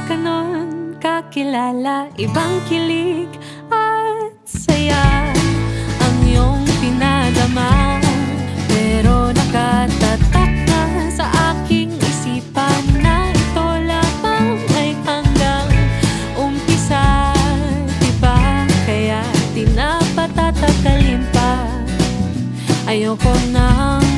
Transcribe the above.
ganon kakilala, ibang kilig at saya ang iyong pinadama. Pero nakatatak na sa aking isipan na ito lamang ay hanggang umpisa, diba? Kaya di na patatagalin pa, ayoko nang